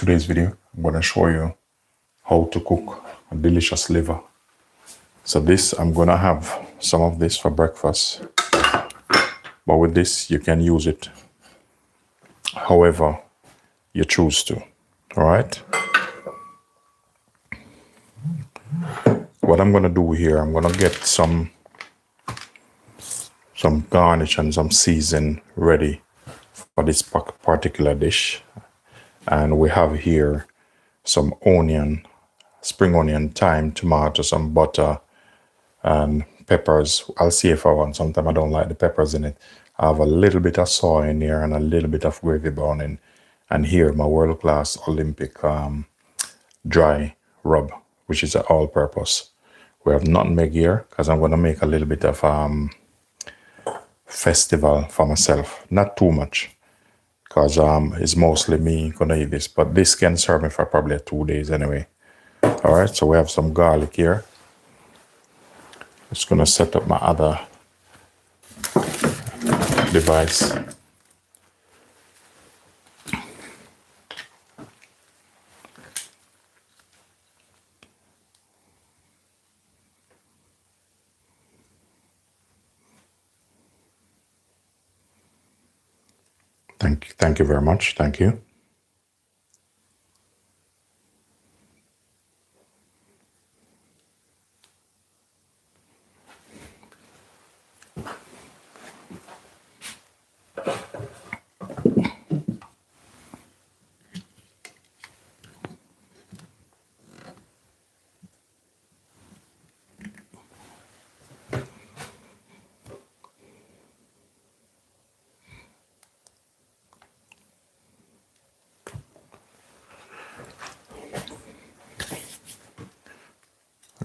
today's video, I'm going to show you how to cook a delicious liver. So this, I'm going to have some of this for breakfast. But with this, you can use it however you choose to. All right? What I'm going to do here, I'm going to get some garnish and some season ready for this particular dish. And we have here some onion, spring onion, thyme, tomato, some butter, and peppers. I'll see if I want. Sometimes I don't like the peppers in it. I have a little bit of soy in here and a little bit of gravy browning. And here, my world-class Olympic dry rub, which is an all-purpose. We have nutmeg here because I'm going to make a little bit of festival for myself. Not too much, because it's mostly me going to eat this. But this can serve me for probably 2 days anyway. All right, so we have some garlic here. Just going to set up my other device. Thank you very much. Thank you.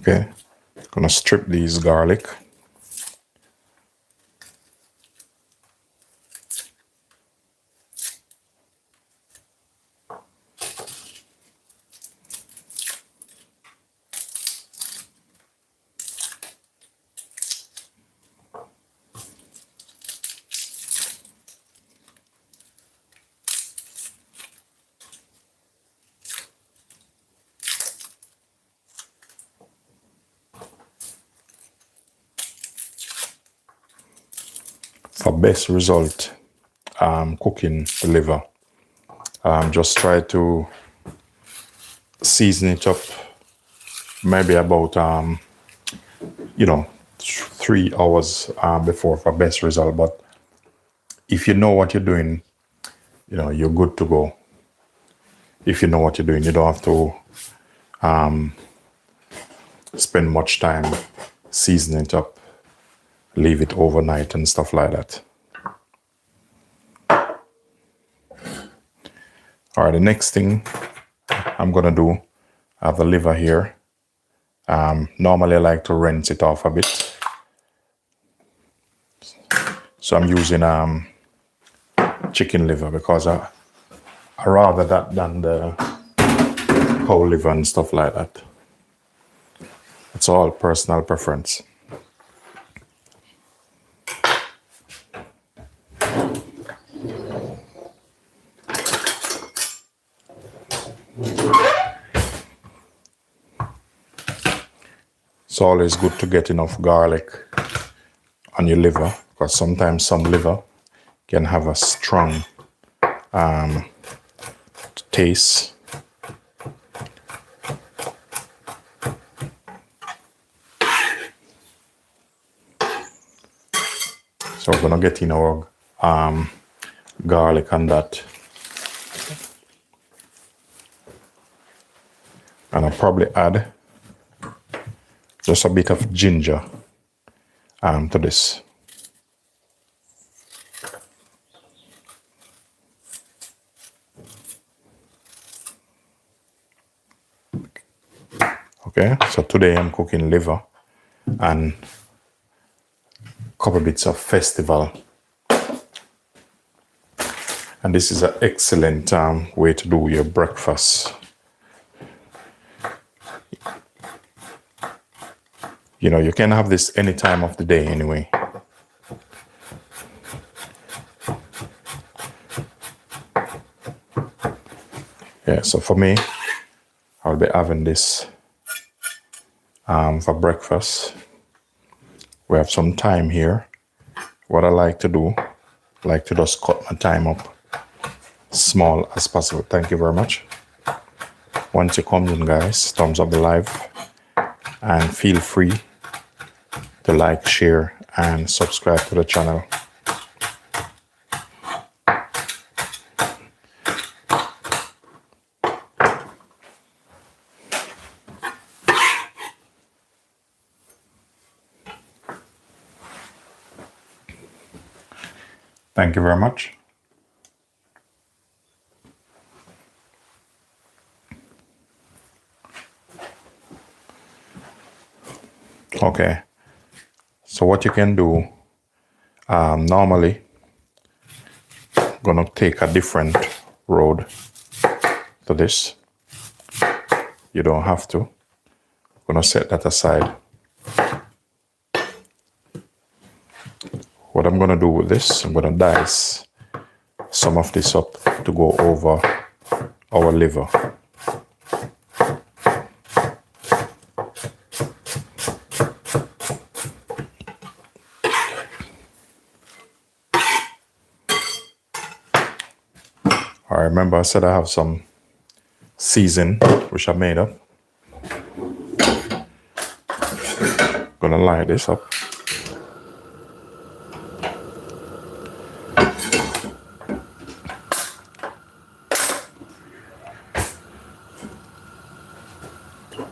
Okay, gonna strip these garlic. For best result cooking the liver, just try to season it up maybe about 3 hours before for best result. But if you know what you're doing, you're good to go. If you know what you're doing, you don't have to spend much time seasoning it up, leave it overnight and stuff like that. All right, the next thing I'm gonna do, I have the liver here. Normally I like to rinse it off a bit. So I'm using chicken liver because I rather that than the whole liver and stuff like that. It's all personal preference. It's always good to get enough garlic on your liver, because sometimes some liver can have a strong taste. So we're gonna get in our garlic on that. And I'll probably add just a bit of ginger to this. Okay, so today I'm cooking liver and a couple bits of festival. And this is an excellent way to do your breakfast. You can have this any time of the day anyway. Yeah, so for me, I'll be having this for breakfast. We have some time here. What I like to do, like to just cut my time up small as possible. Thank you very much. Once you come in, guys, thumbs up the live and feel free to like, share, and subscribe to the channel. Thank you very much. Okay, so what you can do, normally, I'm gonna take a different road to this. You don't have to. I'm gonna set that aside. What I'm gonna do with this, I'm gonna dice some of this up to go over our liver. I remember I said I have some season which I made up. Gonna line this up.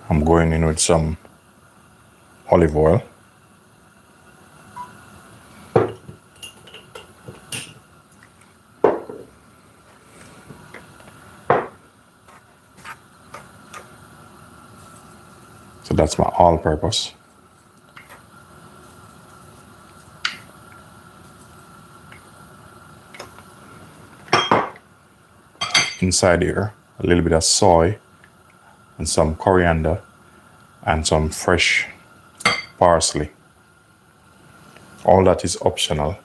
I'm going in with some olive oil. So that's my all-purpose. Inside here, a little bit of soy and some coriander and some fresh parsley. All that is optional.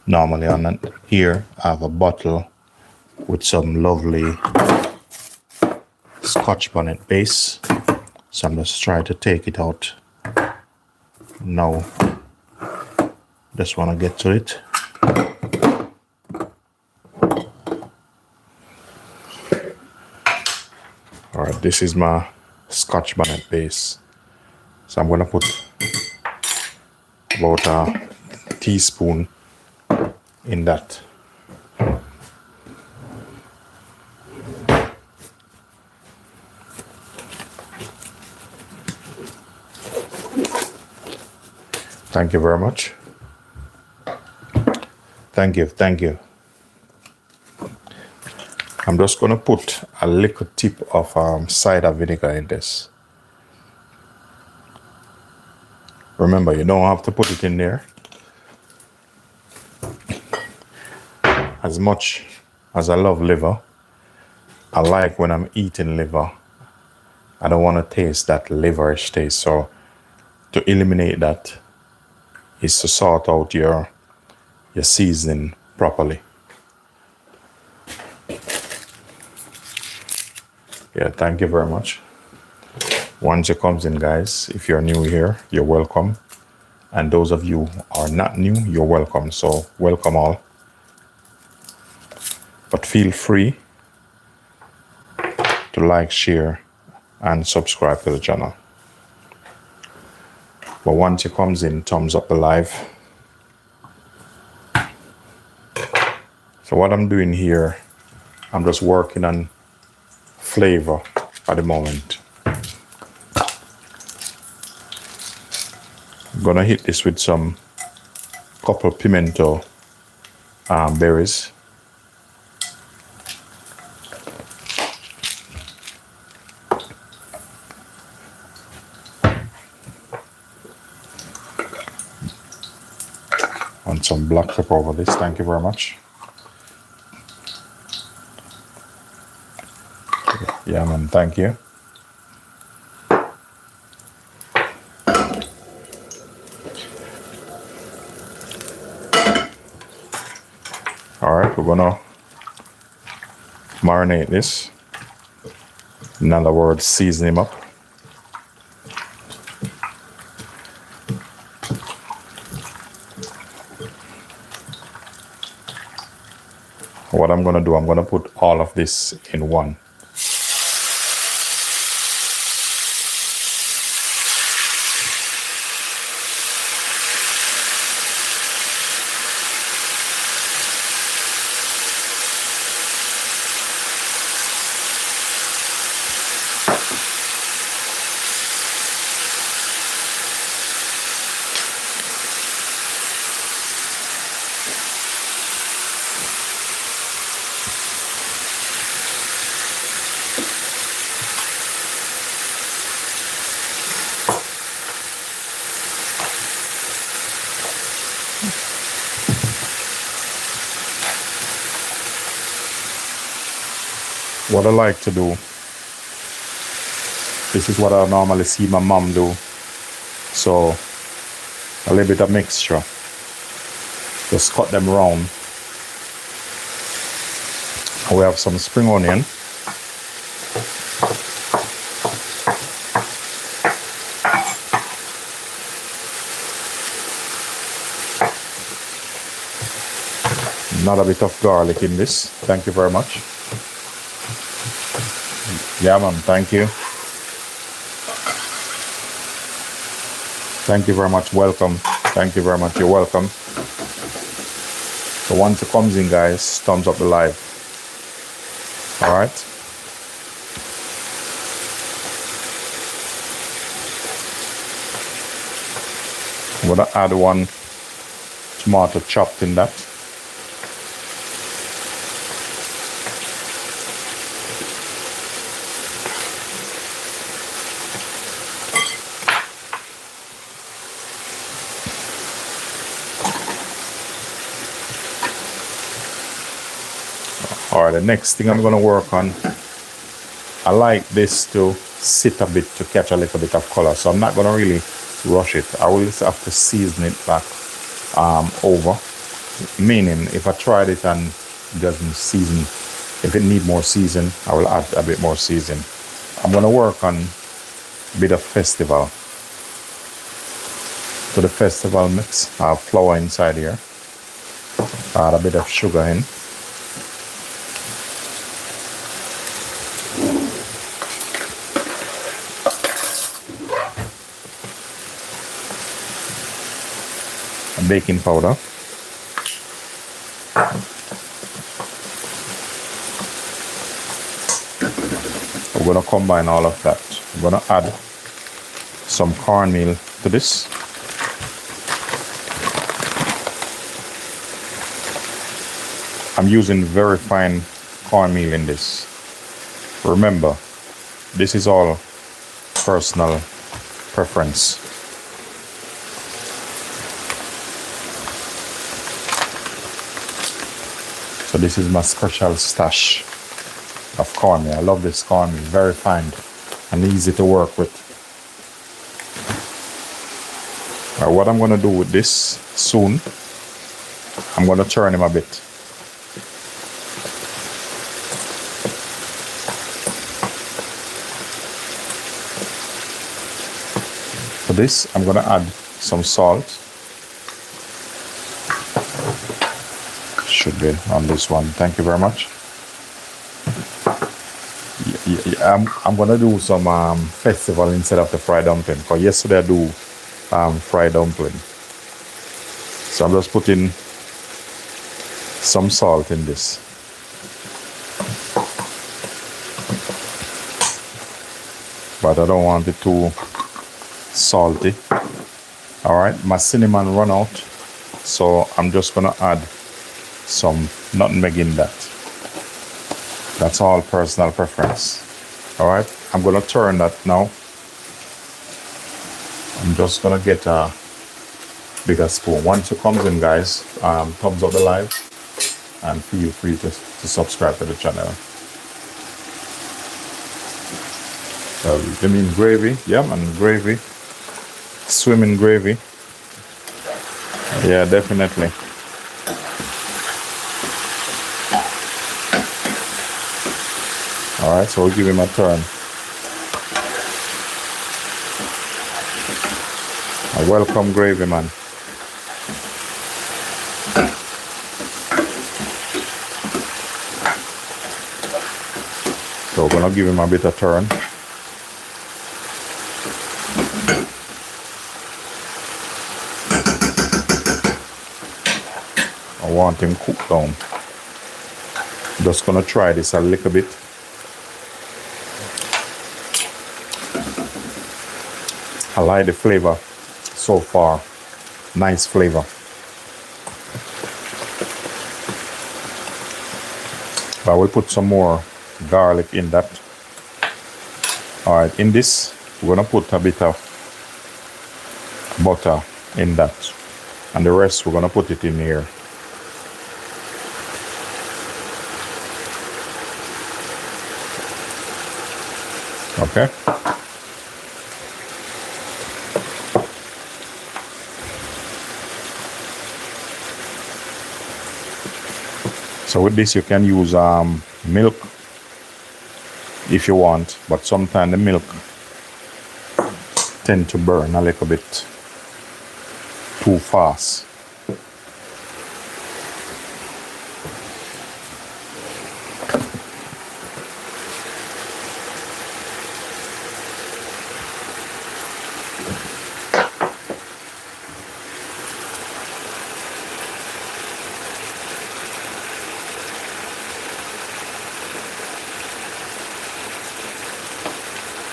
Normally on here, I have a bottle with some lovely Scotch bonnet base. So I'm just trying to take it out now. Just want to get to it. All right, this is my Scotch bonnet base. So I'm going to put about a teaspoon in that. Thank you very much. Thank you. I'm just going to put a little tip of cider vinegar in this. Remember, you don't have to put it in there. As much as I love liver, I like when I'm eating liver, I don't want to taste that liverish taste. So to eliminate that is to sort out your seasoning properly. Yeah, thank you very much. Once you comes in, guys, if you're new here, you're welcome. And those of you who are not new, you're welcome. So welcome all. But feel free to like, share, and subscribe to the channel. But once you comes in, thumbs up the live. So what I'm doing here, I'm just working on flavor at the moment. I'm gonna hit this with some couple pimento berries. And some black pepper over this. Thank you very much. Yeah, man, thank you. we're gonna marinate this. In other words, season him up. What I'm gonna do, I'm gonna put all of this in one. What I like to do, this is what I normally see my mom do. So a little bit of mixture. Just cut them round. We have some spring onion. Not a bit of garlic in this. Thank you very much. Yeah, man, thank you. Thank you very much. Welcome. Thank you very much. You're welcome. So once it comes in, guys, thumbs up the live. All right. I'm gonna add one tomato chopped in that. All right, the next thing I'm gonna work on, I like this to sit a bit to catch a little bit of color, so I'm not gonna really rush it. I will just have to season it back over, meaning if I tried it and it doesn't season, if it need more season, I will add a bit more season. I'm gonna work on a bit of festival. To the festival mix, I have flour inside here. Add a bit of sugar in. Baking powder. We're going to combine all of that. I'm going to add some cornmeal to this. I'm using very fine cornmeal in this. Remember, this is all personal preference. So this is my special stash of cornmeal. I love this cornmeal, very fine and easy to work with. Now, what I'm going to do with this soon, I'm going to turn him a bit. For this, I'm going to add some salt. Should be on this one. Thank you very much. I'm gonna do some festival instead of the fried dumpling, because yesterday I do fried dumpling. So I'm just putting some salt in this. But I don't want it too salty. Alright, my cinnamon run out, so I'm just gonna add some nutmeg in that. That's all personal preference. All right, I'm gonna turn that now. I'm just gonna get a bigger spoon. Once it comes in, guys, thumbs up the live and feel free to subscribe to the channel. You mean gravy? Yeah, man, gravy. Swimming gravy. Yeah, definitely. Alright, so we'll give him a turn. A welcome gravy, man. So we're gonna give him a bit of turn. I want him cooked down. Just gonna try this a little bit. I like the flavor so far. Nice flavor. But I will put some more garlic in that. Alright, in this, we're gonna put a bit of butter in that. And the rest, we're gonna put it in here. Okay. So with this you can use milk if you want, but sometimes the milk tend to burn a little bit too fast.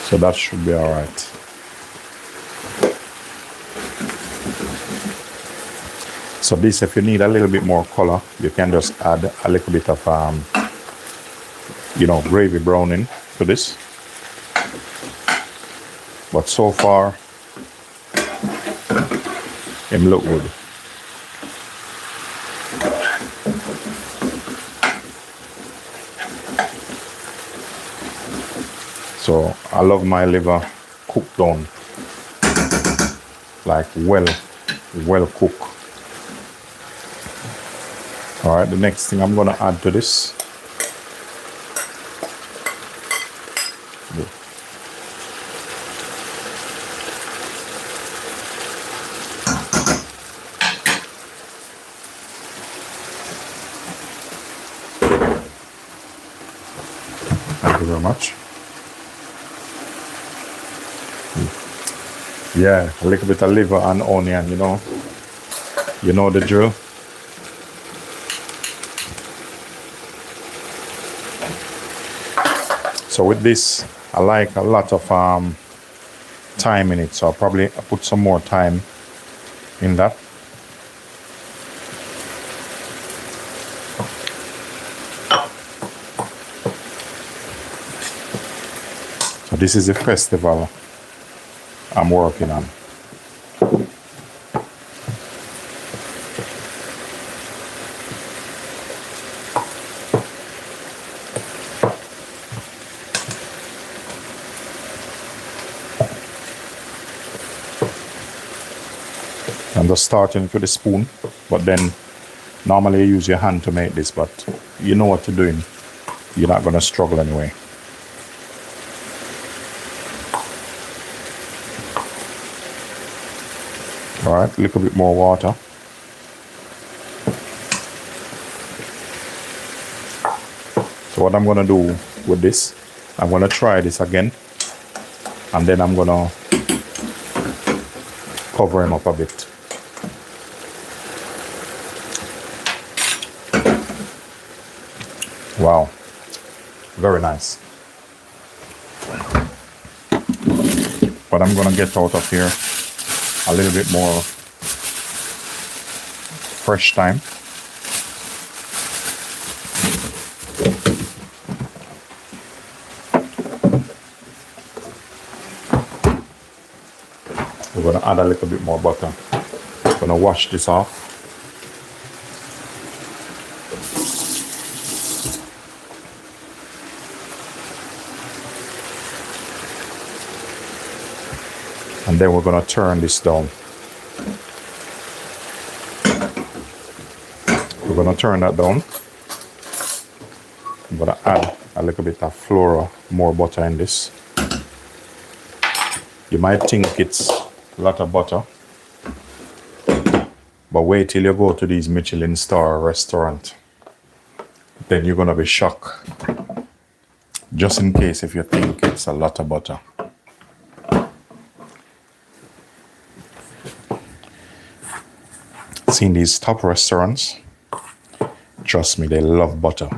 So that should be all right. So this, if you need a little bit more color, you can just add a little bit of, gravy browning to this. But so far, it look good. So I love my liver cooked down, like well cooked. All right, the next thing I'm gonna add to this, thank you very much. Yeah, a little bit of liver and onion, you know the drill. So with this, I like a lot of thyme in it, so I'll probably put some more thyme in that. So this is the festival I'm working on. I'm just starting with a spoon, but then normally you use your hand to make this, but you know what you're doing. You're not gonna struggle anyway. All right, a little bit more water. So what I'm gonna do with this, I'm gonna try this again, and then I'm gonna cover him up a bit. Wow, very nice. But I'm gonna get out of here a little bit more fresh thyme. We're going to add a little bit more butter. I'm going to wash this off. And then we're going to turn this down. We're going to turn that down. I'm going to add a little bit of flora, more butter in this. You might think it's a lot of butter, but wait till you go to these Michelin star restaurant. Then you're gonna be shocked. Just in case if you think it's a lot of butter. Seen these top restaurants, trust me, they love butter.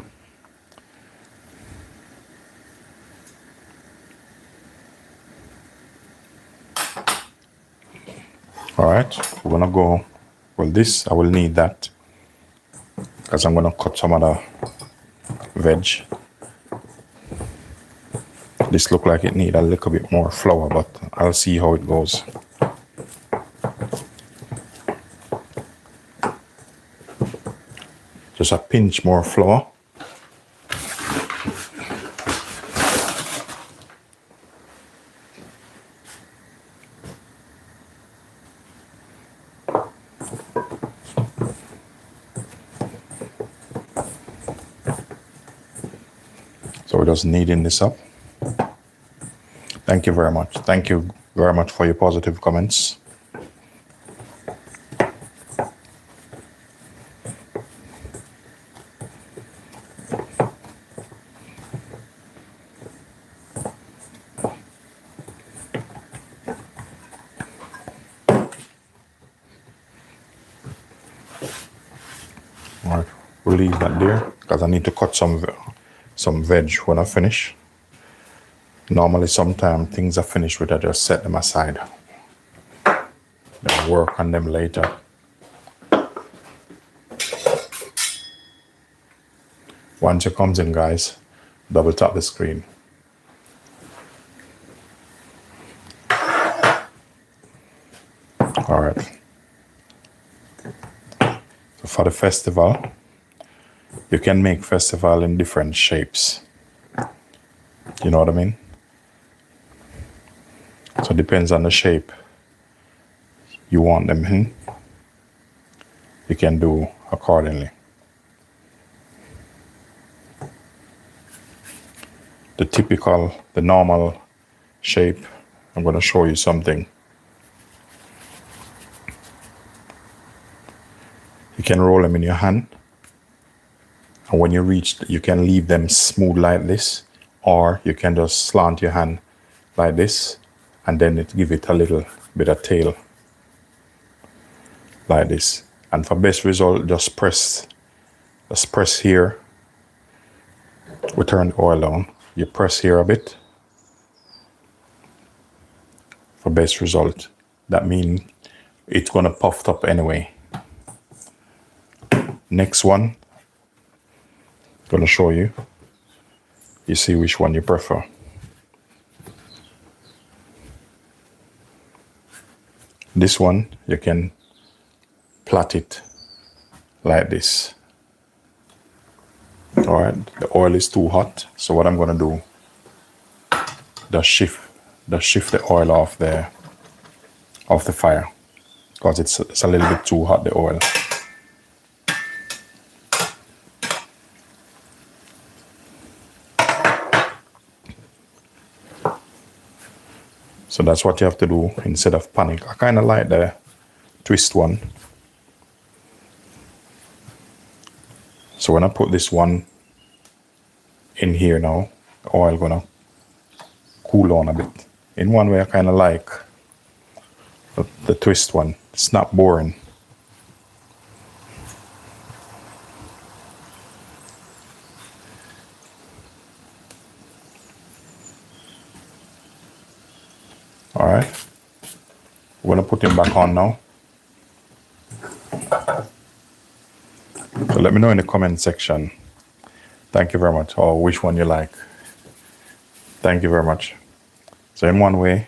All right, we're gonna go, well, this, I will need that because I'm gonna cut some of the veg. This look like it need a little bit more flour, but I'll see how it goes. Just a pinch more flour. So we're just kneading this up. Thank you very much. Thank you very much for your positive comments. All right, we'll leave that there because I need to cut some veg when I finish. Normally, sometimes things are finished with, I just set them aside. Then work on them later. Once it comes in, guys, double tap the screen. All right. So for the festival, you can make festival in different shapes. You know what I mean? So it depends on the shape you want them in. You can do accordingly. The normal shape, I'm going to show you something. You can roll them in your hand. And when you reach, you can leave them smooth like this, or you can just slant your hand like this, and then give it a little bit of tail like this. And for best result, just press here. We turn the oil on. You press here a bit for best result. That means it's gonna puff up anyway. Next one, I'm gonna show you. You see which one you prefer. This one, you can plait it like this. All right, the oil is too hot. So what I'm gonna do, just shift the oil off the fire, because it's a little bit too hot, the oil. So that's what you have to do instead of panic. I kind of like the twist one. So when I put this one in here now, the oil gonna cool on a bit. In one way, I kind of like the twist one. It's not boring. All right, we're gonna put him back on now. So let me know in the comment section. Thank you very much, or which one you like. Thank you very much. So in one way,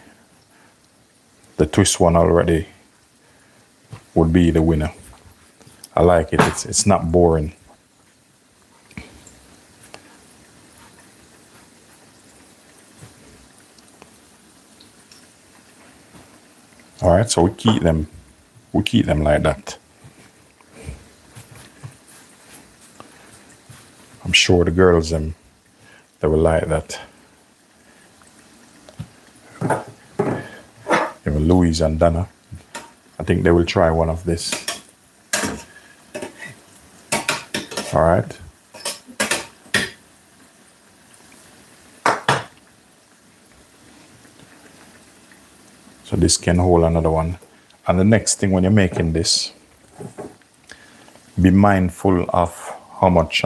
the twist one already would be the winner. I like it. It's not boring. All right, so we keep them like that. I'm sure the girls They will like that. Even Louise and Dana, I think they will try one of this. All right. So this can hold another one. And the next thing when you're making this, be mindful of how much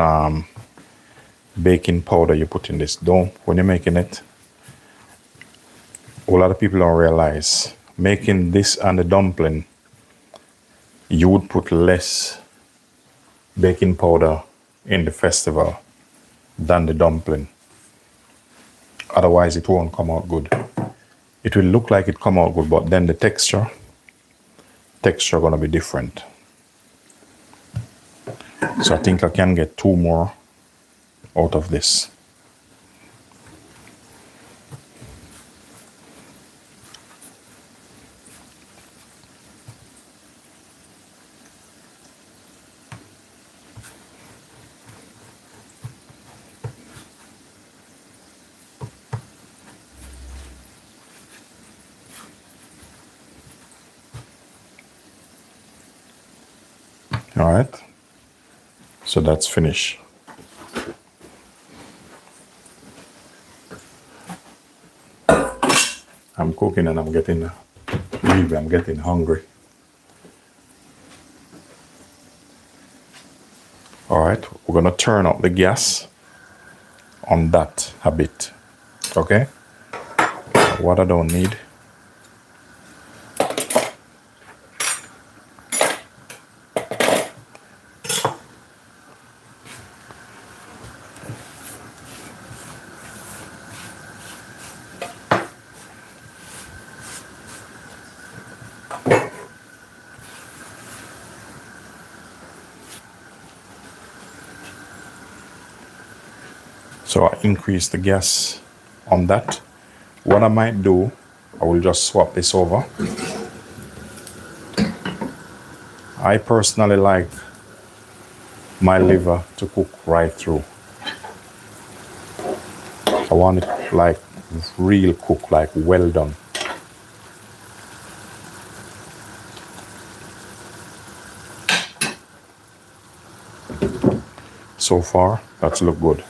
baking powder you put in this. When you're making it, a lot of people don't realize, making this and the dumpling, you would put less baking powder in the festival than the dumpling. Otherwise, it won't come out good. It will look like it come out good, but then the texture gonna be different. So I think I can get 2 more out of this. All right, so that's finished. I'm cooking and I'm getting hungry. All right, we're gonna turn up the gas on that a bit, okay? What I don't need. So I increase the gas on that. What I might do, I will just swap this over. I personally like my liver to cook right through. I want it like real cook, like well done. So far, that's look good.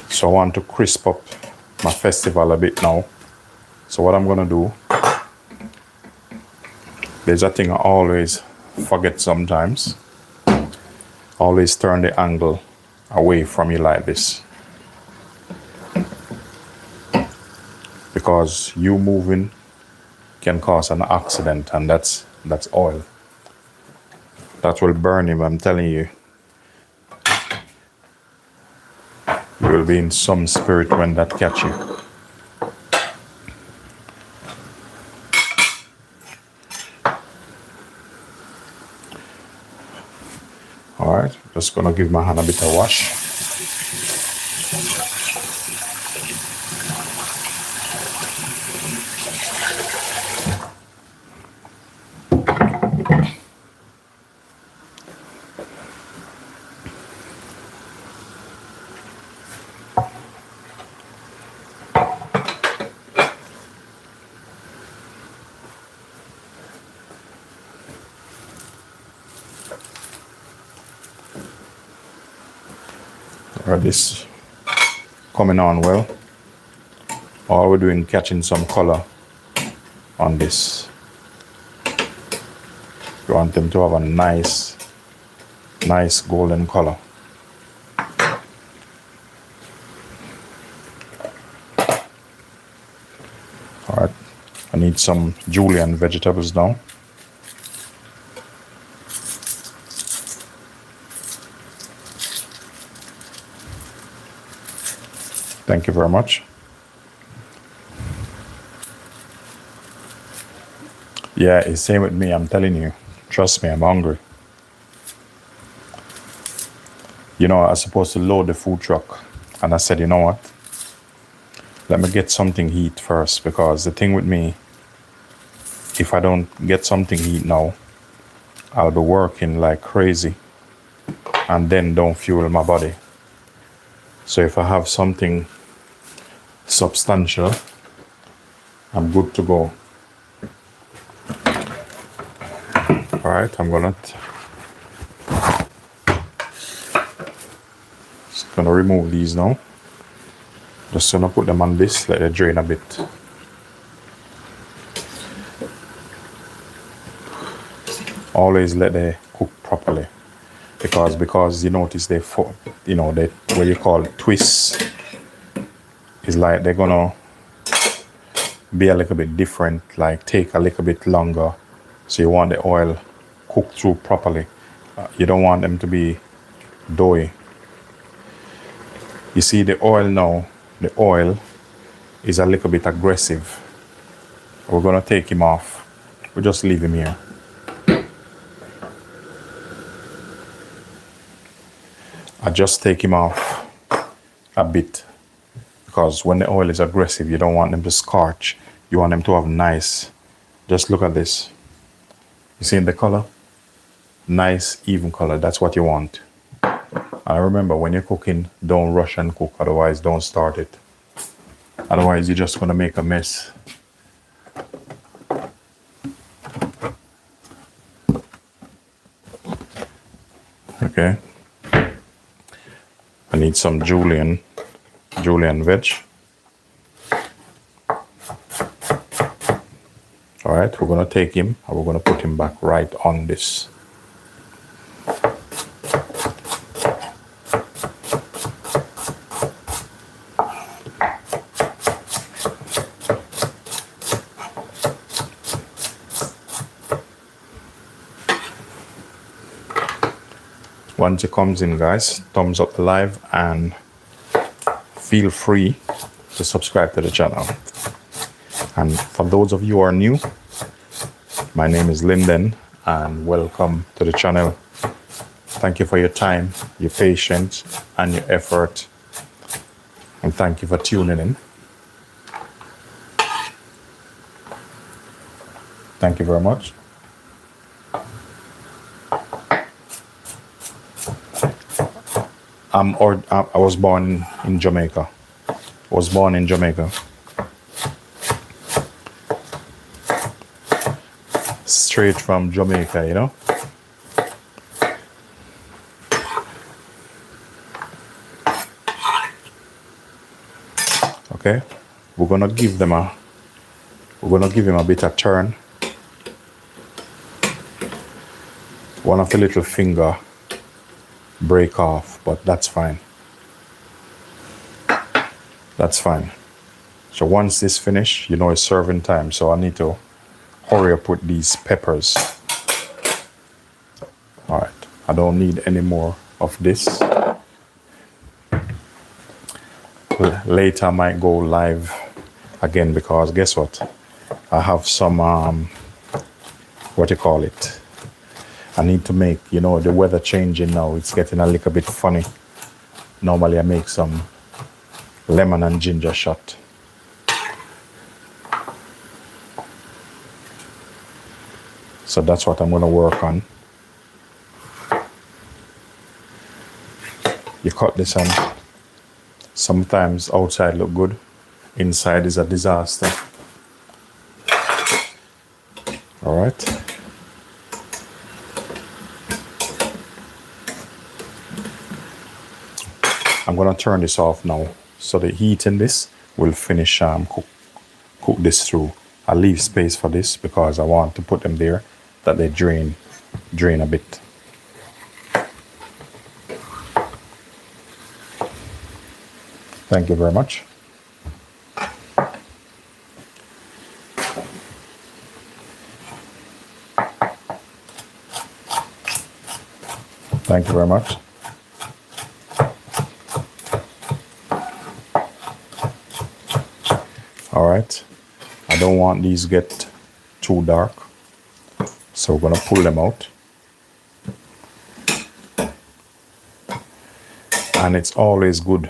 So I want to crisp up my festival a bit now. So what I'm gonna do, there's a thing I always forget sometimes. Always turn the angle away from you like this. Because you moving can cause an accident, and that's oil. That will burn him, I'm telling you. You will be in some spirit when that catch you. All right, just gonna give my hand a bit of wash. This coming on well. All we're doing, catching some color on this. You want them to have a nice golden color. All right, I need some julienne vegetables now. Thank you very much. Yeah, it's same with me, I'm telling you. Trust me, I'm hungry. You know, I was supposed to load the food truck, and I said, you know what? Let me get something heat first, because the thing with me, if I don't get something heat now, I'll be working like crazy and then don't fuel my body. So if I have something substantial, I'm good to go. All right, I'm gonna remove these now. Just gonna put them on this, let it drain a bit. Always let it cook properly, because you notice they what you call twists is like they're gonna be a little bit different, like take a little bit longer. So you want the oil cooked through properly. You don't want them to be doughy. You see the oil now, the oil is a little bit aggressive. We're gonna take him off. We'll just leave him here. I just take him off a bit, because when the oil is aggressive, you don't want them to scorch. You want them to have nice, just look at this. You see the color? Nice, even color. That's what you want. And remember, when you're cooking, don't rush and cook. Otherwise, don't start it. Otherwise, you're just going to make a mess. Okay. I need some julienne veg. All right, we're going to take him and we're going to put him back right on this. Once it comes in, guys, thumbs up the live and feel free to subscribe to the channel. And for those of you who are new, my name is Linden and welcome to the channel. Thank you for your time, your patience and your effort. And thank you for tuning in. Thank you very much. I was born in Jamaica. Straight from Jamaica, you know. Okay, we're gonna give him a bit of turn. One of the little finger break off, but that's fine. That's fine. So once this finish, you know it's serving time. So I need to hurry up with these peppers. All right, I don't need any more of this. Later I might go live again, because guess what? I have some what you call it? I need to make, you know, the weather changing now. It's getting a little bit funny. Normally I make some lemon and ginger shot. So that's what I'm going to work on. You cut this and sometimes outside look good, inside is a disaster. All right. I'm going to turn this off now, so the heat in this will finish cook this through. I'll leave space for this because I want to put them there that they drain a bit. Thank you very much. Thank you very much. All right, I don't want these get too dark, so we're gonna pull them out. And it's always good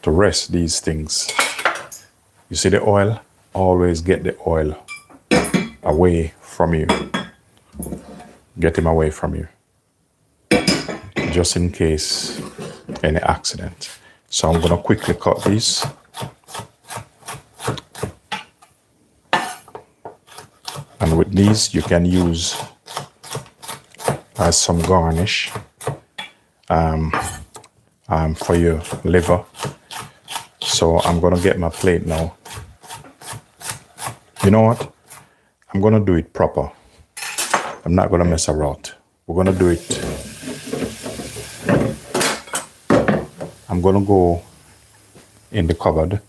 to rest these things. You see the oil? Always get the oil away from you. Get him away from you. Just in case any accident. So I'm going to quickly cut these. And with these, you can use as some garnish for your liver. So I'm going to get my plate now. You know what? I'm going to do it proper. I'm not going to mess around. We're going to do it. I'm going to go in the cupboard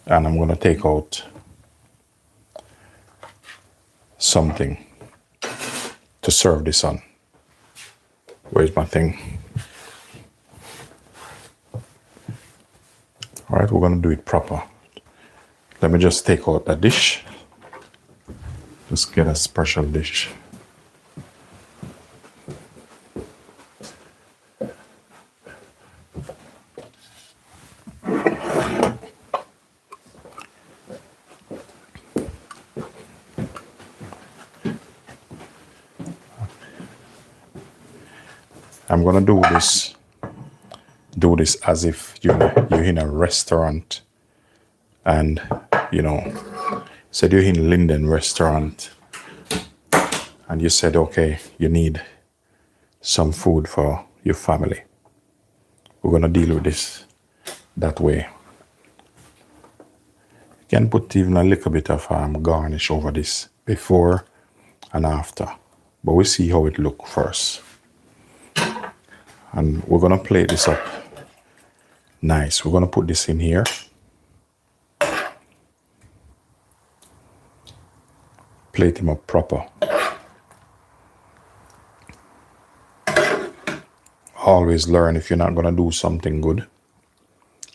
and I'm going to take out something to serve this on. Where's my thing? All right, we're going to do it proper. Let me just take out the dish. Just get a special dish. I'm gonna do this as if you're in a restaurant, and said you're in Linden restaurant, and you said, okay, you need some food for your family. We're gonna deal with this that way. You can put even a little bit of garnish over this before and after, but we'll see how it looks first. And we're going to plate this up nice. We're going to put this in here. Plate him up proper. Always learn, if you're not going to do something good,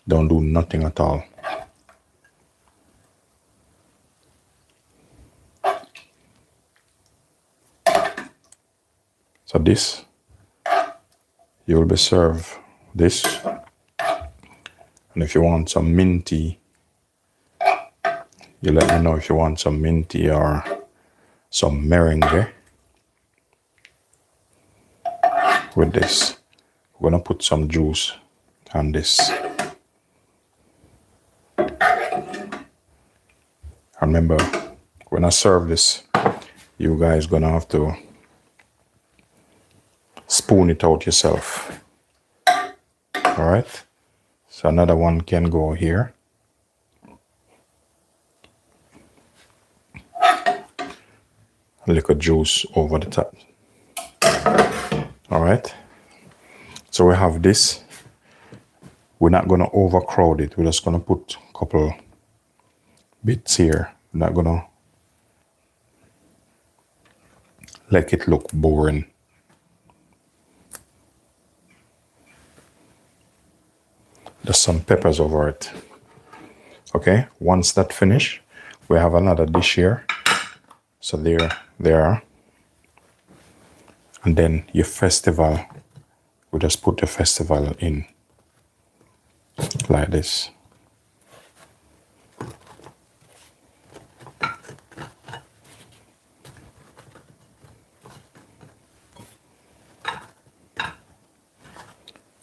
don't do nothing at all. So this, you will be served this. And if you want some minty, you let me know if you want some minty or some meringue with this. We're going to put some juice on this. Remember, when I serve this, you guys going to have to spoon it out yourself. All right. So another one can go here. A little juice over the top. All right. So we have this. We're not going to overcrowd it. We're just going to put a couple bits here. We're not going to let it look boring. Just some peppers over it. Okay, once that finish, we have another dish here. So there. And then your festival, we just put the festival in like this.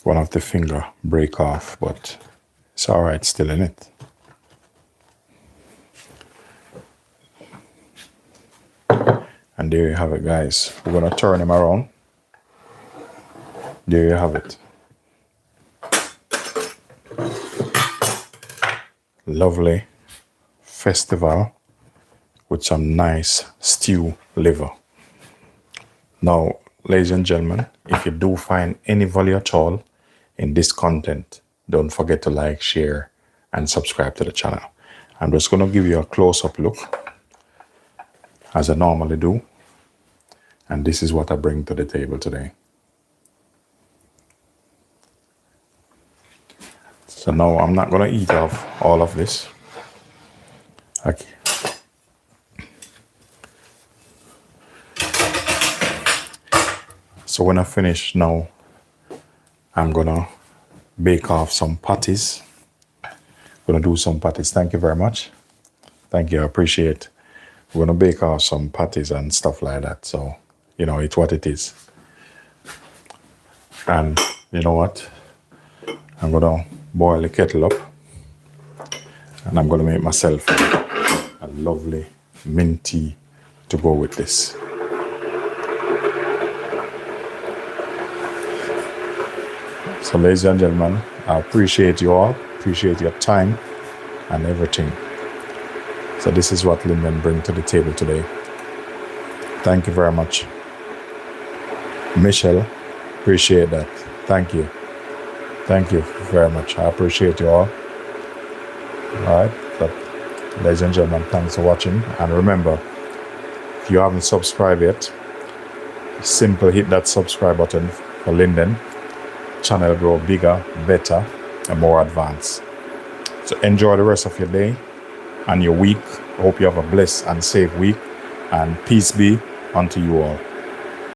One of the finger break off, but it's all right still in it. And there you have it, guys. We're gonna turn him around. There you have it. Lovely festival with some nice stew liver. Now, ladies and gentlemen, if you do find any value at all in this content, don't forget to like, share, and subscribe to the channel. I'm just going to give you a close-up look, as I normally do. And this is what I bring to the table today. So now I'm not going to eat off all of this. Okay. So when I finish now, I'm gonna bake off some patties. Gonna do some patties. Thank you very much. Thank you, I appreciate it. We're gonna bake off some patties and stuff like that. So, it's what it is. And you know what? I'm gonna boil the kettle up, and I'm gonna make myself a lovely mint tea to go with this. So ladies and gentlemen, I appreciate you all, appreciate your time and everything. So this is what Linden bring to the table today. Thank you very much. Michelle, appreciate that. Thank you. Thank you very much. I appreciate you all. All right. But ladies and gentlemen, thanks for watching. And remember, if you haven't subscribed yet, simple hit that subscribe button for Linden. Channel grow bigger, better, and more advanced. So enjoy the rest of your day and your week. I hope you have a blessed and safe week. And peace be unto you all.